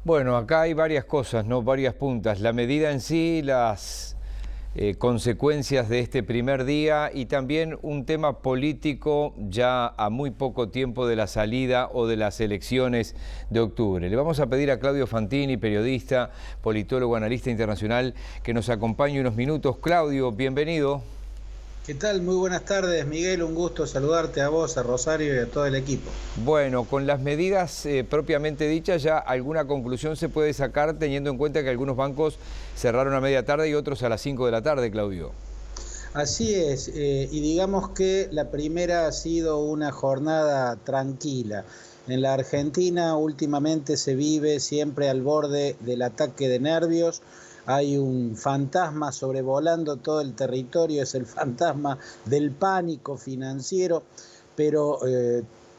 Bueno, acá hay varias cosas, ¿no? Varias puntas. La medida en sí, las consecuencias de este primer día y también un tema político ya a muy poco tiempo de la salida o de las elecciones de octubre. Le vamos a pedir a Claudio Fantini, periodista, politólogo, analista internacional, que nos acompañe unos minutos. Claudio, bienvenido. ¿Qué tal? Muy buenas tardes, Miguel. Un gusto saludarte a vos, a Rosario y a todo el equipo. Bueno, con las medidas propiamente dichas, ya alguna conclusión se puede sacar teniendo en cuenta que algunos bancos cerraron a media tarde y otros a las 5 de la tarde, Claudio. Así es, y digamos que la primera ha sido una jornada tranquila. En la Argentina últimamente se vive siempre al borde del ataque de nervios. Hay un fantasma sobrevolando todo el territorio, es el fantasma del pánico financiero, pero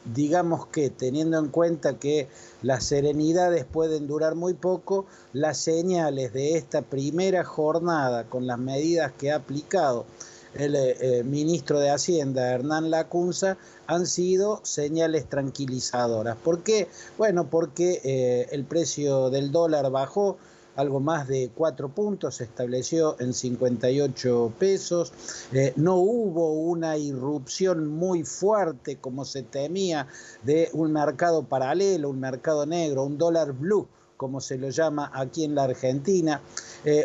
digamos que teniendo en cuenta que las serenidades pueden durar muy poco, las señales de esta primera jornada con las medidas que ha aplicado el ministro de Hacienda, Hernán Lacunza, han sido señales tranquilizadoras. ¿Por qué? Bueno, porque el precio del dólar bajó algo más de 4 puntos, se estableció en 58 pesos, no hubo una irrupción muy fuerte como se temía de un mercado paralelo, un mercado negro, un dólar blue, como se lo llama aquí en la Argentina.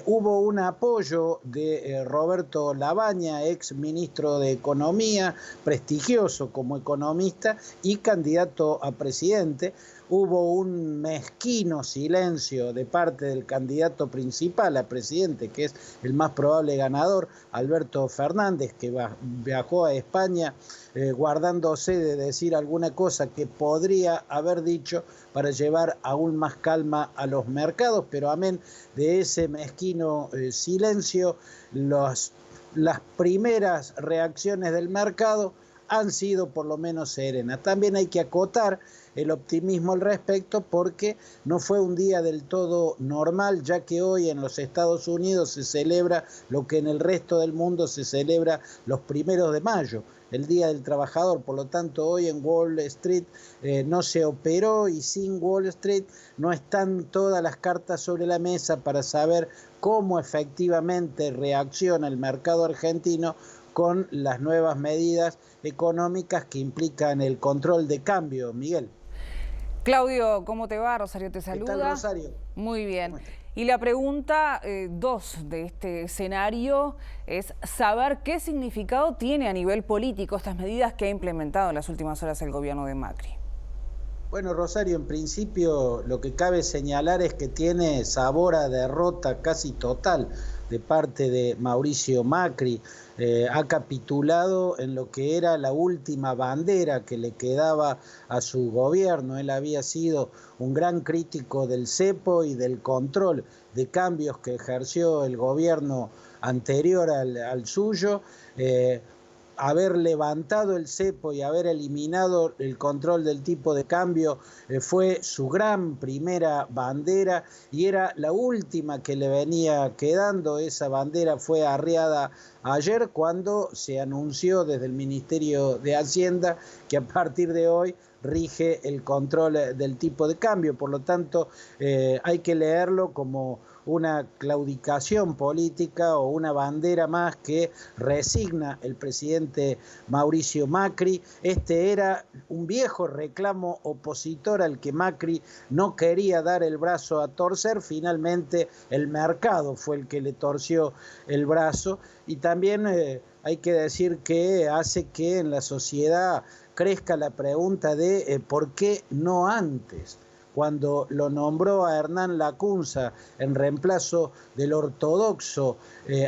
Hubo un apoyo de Roberto Labaña, ex ministro de Economía, prestigioso como economista y candidato a presidente. Hubo un mezquino silencio de parte del candidato principal a presidente, que es el más probable ganador, Alberto Fernández, que viajó a España guardándose de decir alguna cosa que podría haber dicho para llevar aún más calma a los mercados, pero amén de ese mezquino silencio, las primeras reacciones del mercado han sido por lo menos serenas. También hay que acotar el optimismo al respecto porque no fue un día del todo normal, ya que hoy en los Estados Unidos se celebra lo que en el resto del mundo se celebra los 1 de mayo, el Día del Trabajador. Por lo tanto, hoy en Wall Street no se operó y sin Wall Street no están todas las cartas sobre la mesa para saber cómo efectivamente reacciona el mercado argentino con las nuevas medidas económicas que implican el control de cambio. Miguel. Claudio, ¿cómo te va? Rosario te saluda. ¿Qué tal, Rosario? Muy bien. ¿Cómo estás? Y la pregunta 2 de este escenario es saber qué significado tiene a nivel político estas medidas que ha implementado en las últimas horas el gobierno de Macri. Bueno, Rosario, en principio lo que cabe señalar es que tiene sabor a derrota casi total de parte de Mauricio Macri. Ha capitulado en lo que era la última bandera que le quedaba a su gobierno. Él había sido un gran crítico del cepo y del control de cambios que ejerció el gobierno anterior al suyo. Haber levantado el cepo y haber eliminado el control del tipo de cambio fue su gran primera bandera y era la última que le venía quedando. Esa bandera fue arriada ayer cuando se anunció desde el Ministerio de Hacienda que a partir de hoy rige el control del tipo de cambio. Por lo tanto, hay que leerlo como una claudicación política o una bandera más que resigna el presidente Mauricio Macri. Este era un viejo reclamo opositor al que Macri no quería dar el brazo a torcer. Finalmente el mercado fue el que le torció el brazo y también hay que decir que hace que en la sociedad crezca la pregunta de ¿por qué no antes? Cuando lo nombró a Hernán Lacunza en reemplazo del ortodoxo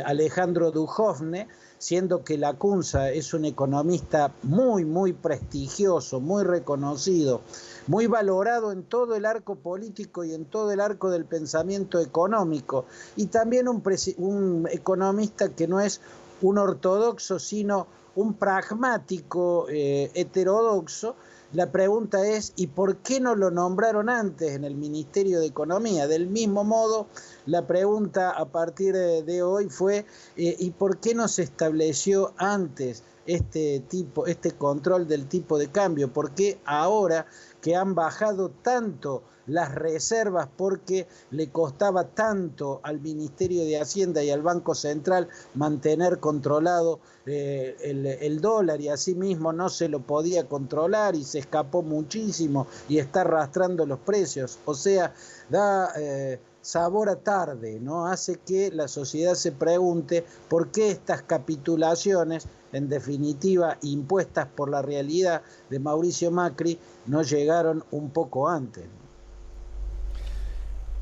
Alejandro Duhovne, siendo que Lacunza es un economista muy prestigioso, muy reconocido, muy valorado en todo el arco político y en todo el arco del pensamiento económico, y también un economista que no es un ortodoxo, sino un pragmático heterodoxo. La pregunta es, ¿y por qué no lo nombraron antes en el Ministerio de Economía? Del mismo modo, la pregunta a partir de hoy fue, ¿y por qué no se estableció antes este control del tipo de cambio? ¿Por qué ahora que han bajado tanto las reservas porque le costaba tanto al Ministerio de Hacienda y al Banco Central mantener controlado el dólar, y asimismo no se lo podía controlar y se escapó muchísimo y está arrastrando los precios. O sea, da sabor a tarde, ¿no? Hace que la sociedad se pregunte por qué estas capitulaciones, en definitiva impuestas por la realidad de Mauricio Macri, no llegaron un poco antes.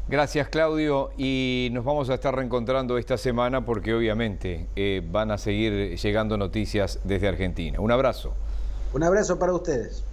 Gracias, Claudio, y nos vamos a estar reencontrando esta semana porque obviamente van a seguir llegando noticias desde Argentina. Un abrazo. Un abrazo para ustedes.